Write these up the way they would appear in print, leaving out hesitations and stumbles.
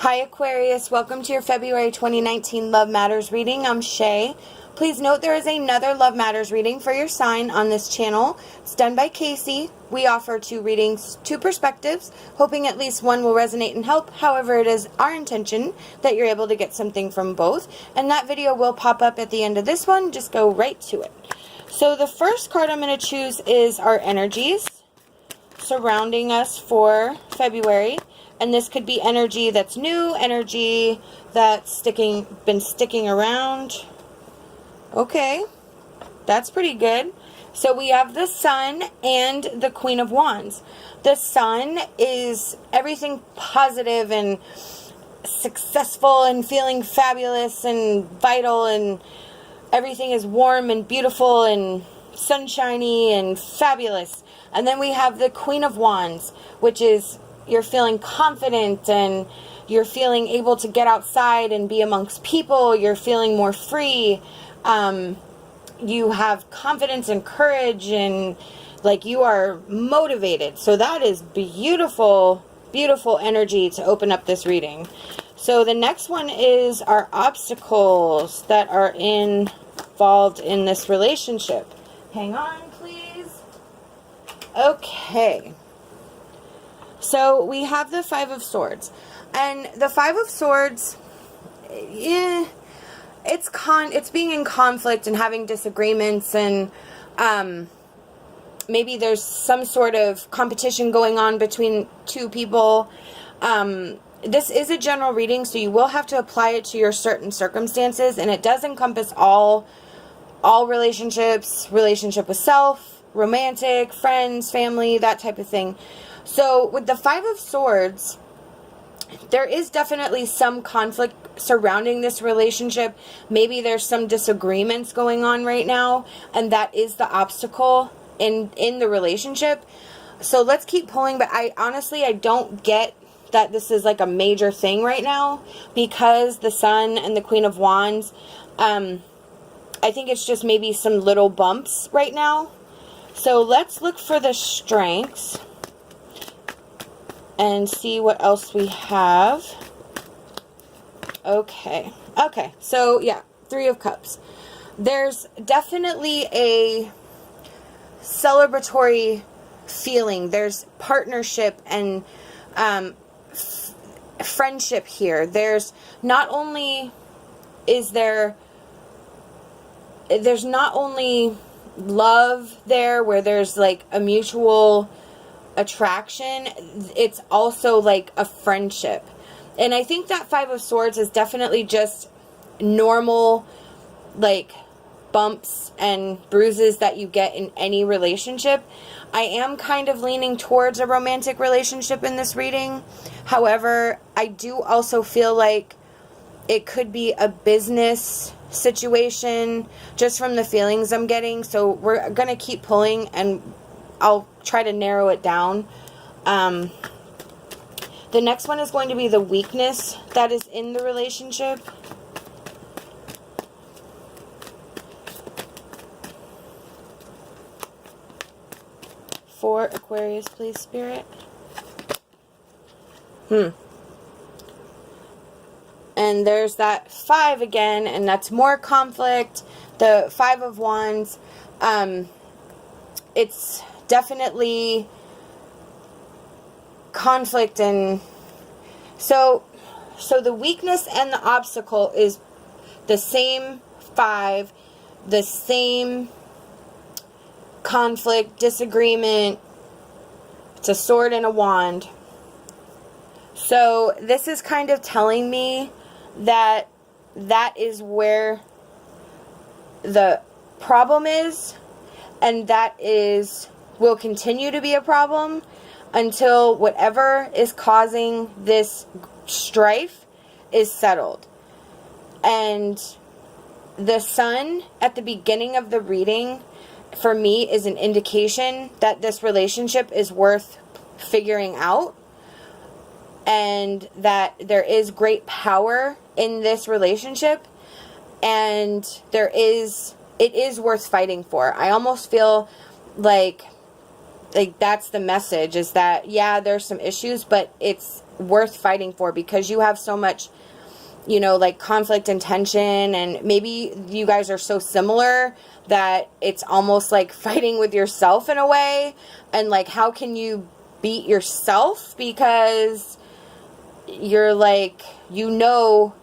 Hi Aquarius, welcome to your February 2019 Love Matters reading. I'm Shae. Please note there is another Love Matters reading for your sign on this channel. It's done by Kacee. We offer two readings, two perspectives, hoping at least one will resonate and help. However, it is our intention that you're able to get something from both. And that video will pop up at the end of this one. Just go right to it. So the first card I'm going to choose is our energies surrounding us for February. And this could be energy that's new, energy that's been sticking around. Okay, that's pretty good. So we have the Sun and the Queen of Wands. The Sun is everything positive and successful and feeling fabulous and vital, and everything is warm and beautiful and sunshiny and fabulous. And then we have the Queen of Wands, which is you're feeling confident and you're feeling able to get outside and be amongst people. You're feeling more free. You have confidence and courage and like you are motivated. So that is beautiful, beautiful energy to open up this reading. So the next one is our obstacles that are involved in this relationship. Hang on, please. Okay. So we have the Five of Swords, and the Five of Swords, it's being in conflict and having disagreements, and maybe there's some sort of competition going on between two people. This is a general reading, so you will have to apply it to your certain circumstances, and it does encompass all relationships, relationship with self, romantic, friends, family, that type of thing. So with the Five of Swords, there is definitely some conflict surrounding this relationship. Maybe there's some disagreements going on right now, and that is the obstacle in the relationship. So let's keep pulling, but I don't get that this is like a major thing right now, because the Sun and the Queen of Wands, I think it's just maybe some little bumps right now. So let's look for the strengths and see what else we have. Okay, so yeah, Three of Cups. There's definitely a celebratory feeling. There's partnership and friendship here. There's not only love there, where there's like a mutual attraction, it's also like a friendship. And I think that Five of Swords is definitely just normal like bumps and bruises that you get in any relationship. I am kind of leaning towards a romantic relationship in this reading. However, I do also feel like it could be a business situation just from the feelings I'm getting. So we're going to keep pulling and I'll try to narrow it down. The next one is going to be the weakness that is in the relationship. For Aquarius, please, Spirit. And there's that 5 again, and that's more conflict. The Five of Wands, it's definitely conflict, and so the weakness and the obstacle is the same 5, the same conflict, disagreement. It's a sword and a wand. So this is kind of telling me that is where the problem is, and that will continue to be a problem until whatever is causing this strife is settled. And the Sun at the beginning of the reading for me is an indication that this relationship is worth figuring out, and that there is great power in this relationship, and it is worth fighting for. I almost feel like that's the message, is that yeah, there's some issues, but worth fighting for, because you have so much, you know, like conflict and tension, and maybe you guys are so similar that it's almost like fighting with yourself in a way. And like, how can you beat yourself? Because you're like, you know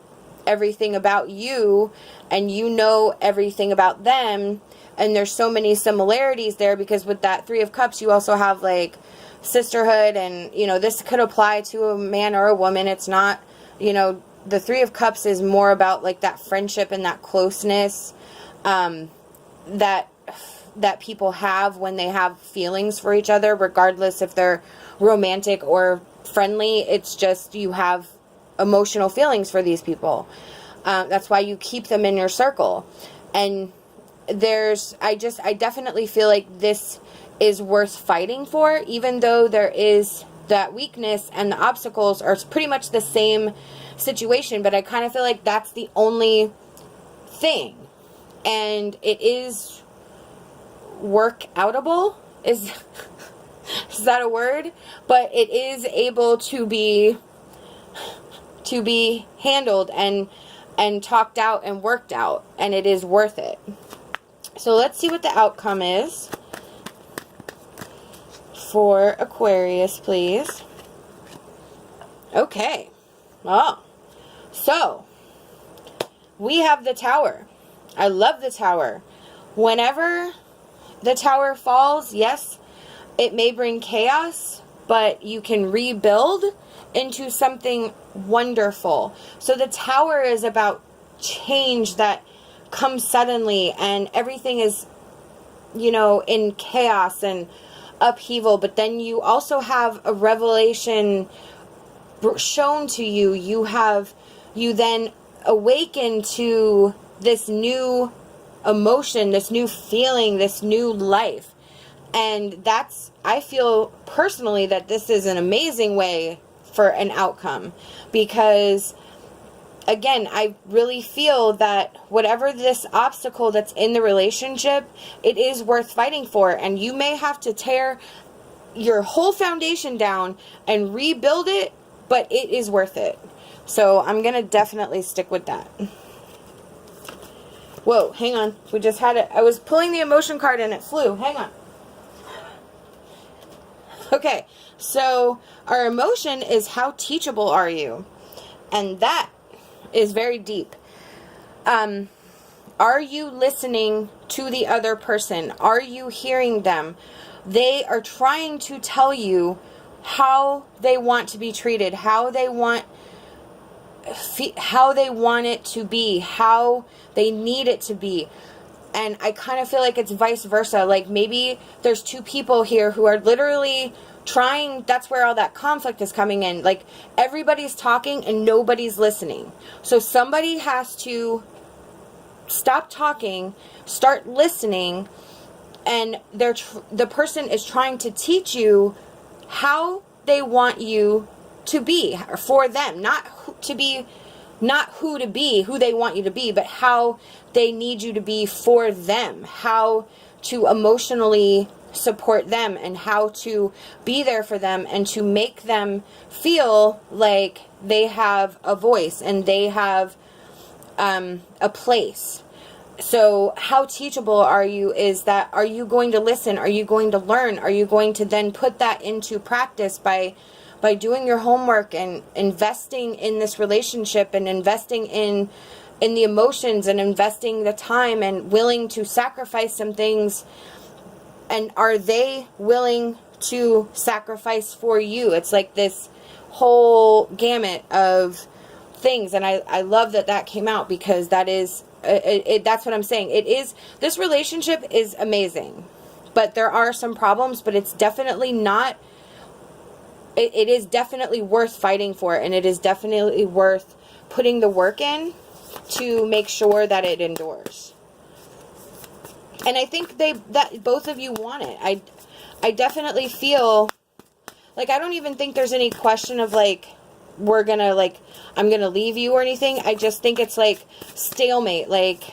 everything about you, and you know everything about them, and there's so many similarities there, because with that Three of Cups you also have like sisterhood, and you know, this could apply to a man or a woman. It's not, you know, the Three of Cups is more about like that friendship and that closeness that people have when they have feelings for each other, regardless if they're romantic or friendly. It's just, you have emotional feelings for these people. That's why you keep them in your circle. And I definitely feel like this is worth fighting for, even though there is that weakness and the obstacles are pretty much the same situation. But I kind of feel like that's the only thing. And it is work-outable. Is that a word? But it is able to be handled and talked out and worked out, and it is worth it. So let's see what the outcome is for Aquarius, please. Okay. Oh. So, we have the Tower. I love the Tower. Whenever the Tower falls, yes, it may bring chaos, but you can rebuild into something wonderful. So the Tower is about change that comes suddenly, and everything is, you know, in chaos and upheaval. But then you also have a revelation shown to you. You then awaken to this new emotion, this new feeling, this new life. And I feel personally that this is an amazing way for an outcome, because again, I really feel that whatever this obstacle that's in the relationship, it is worth fighting for. And you may have to tear your whole foundation down and rebuild it, but it is worth it. So I'm going to definitely stick with that. Whoa, hang on. We just had it. I was pulling the emotion card and it flew. Hang on. Okay, so our emotion is, how teachable are you? And that is very deep. Are you listening to the other person? Are you hearing them? They are trying to tell you how they want to be treated, how they want it to be, how they need it to be. And I kind of feel like it's vice versa. Like maybe there's two people here who are literally trying, that's where all that conflict is coming in. Like everybody's talking and nobody's listening. So somebody has to stop talking, start listening, and the person is trying to teach you how they want you to be for them, not who to be, who they want you to be, but how they need you to be for them, how to emotionally support them, and how to be there for them, and to make them feel like they have a voice and they have a place. So how teachable are you is that, are you going to listen? Are you going to learn? Are you going to then put that into practice by doing your homework and investing in this relationship and investing in the emotions and investing the time and willing to sacrifice some things? And are they willing to sacrifice for you? It's like this whole gamut of things. And I love that came out, because that is, that's what I'm saying. This relationship is amazing, but there are some problems, but it's definitely not, it is definitely worth fighting for, and it is definitely worth putting the work in to make sure that it endures. And I think that both of you want it. I definitely feel like, I don't even think there's any question of like, I'm gonna leave you or anything. I just think it's like stalemate. Like,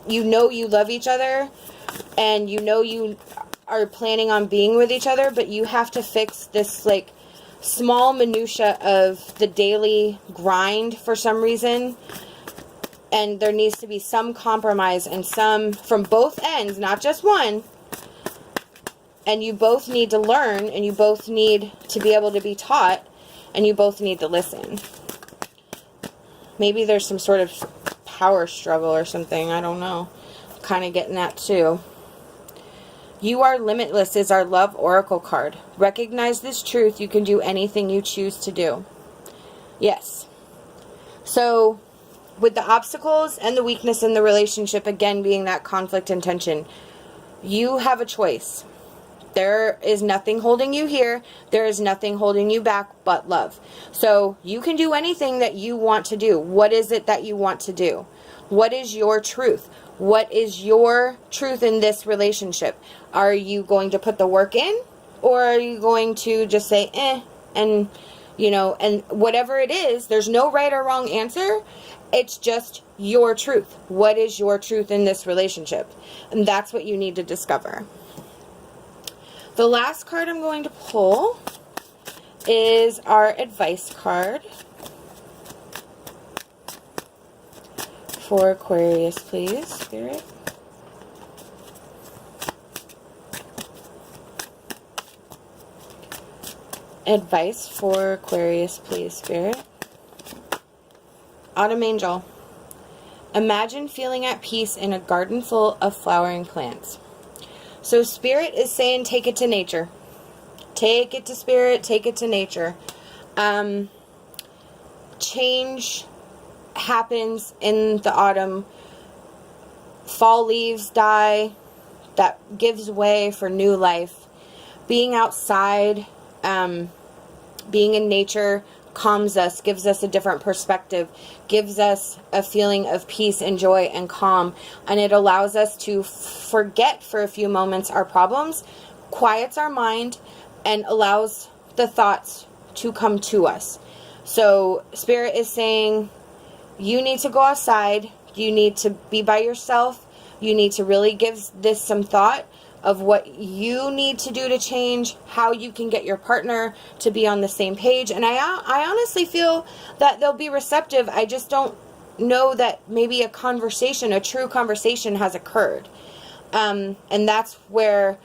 you know you love each other, and you know you are planning on being with each other, but you have to fix this like small minutia of the daily grind for some reason. And there needs to be some compromise and some from both ends, not just one. And you both need to learn, and you both need to be able to be taught, and you both need to listen. Maybe there's some sort of power struggle or something. I don't know. I'm kind of getting that too. You are limitless is our love oracle card. Recognize this truth. You can do anything you choose to do. Yes. So, with the obstacles and the weakness in the relationship, again, being that conflict and tension, you have a choice. There is nothing holding you here. There is nothing holding you back but love. So you can do anything that you want to do. What is it that you want to do? What is your truth? What is your truth in this relationship? Are you going to put the work in? Or are you going to just say, and, you know, and whatever it is, there's no right or wrong answer. It's just your truth. What is your truth in this relationship? And that's what you need to discover. The last card I'm going to pull is our advice card for Aquarius, please, Spirit. Advice for Aquarius, please, Spirit. Autumn Angel. Imagine feeling at peace in a garden full of flowering plants. So Spirit is saying take it to nature. Take it to Spirit, take it to nature. Change happens in the autumn. Fall leaves die. That gives way for new life. Being outside, being in nature calms us, gives us a different perspective, gives us a feeling of peace and joy and calm, and it allows us to forget for a few moments our problems, quiets our mind, and allows the thoughts to come to us. So Spirit is saying you need to go outside, you need to be by yourself, you need to really give this some thought of what you need to do to change, how you can get your partner to be on the same page. And I honestly feel that they'll be receptive. I just don't know that maybe a conversation, a true conversation has occurred. And that's where,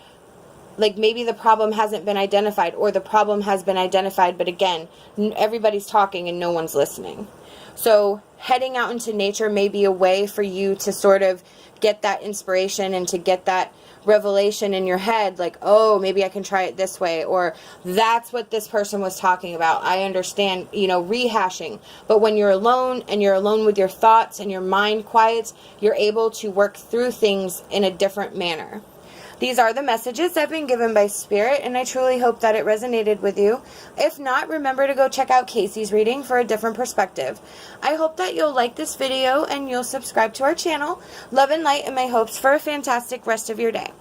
like, maybe the problem hasn't been identified, or the problem has been identified, but again, everybody's talking and no one's listening. So heading out into nature may be a way for you to sort of get that inspiration and to get that revelation in your head, like, oh, maybe I can try it this way, or that's what this person was talking about. I understand, you know, rehashing. But when you're alone and you're alone with your thoughts and your mind quiets, you're able to work through things in a different manner. These are the messages that have been given by Spirit, and I truly hope that it resonated with you. If not, remember to go check out Kacey's reading for a different perspective. I hope that you'll like this video and you'll subscribe to our channel. Love and light and my hopes for a fantastic rest of your day.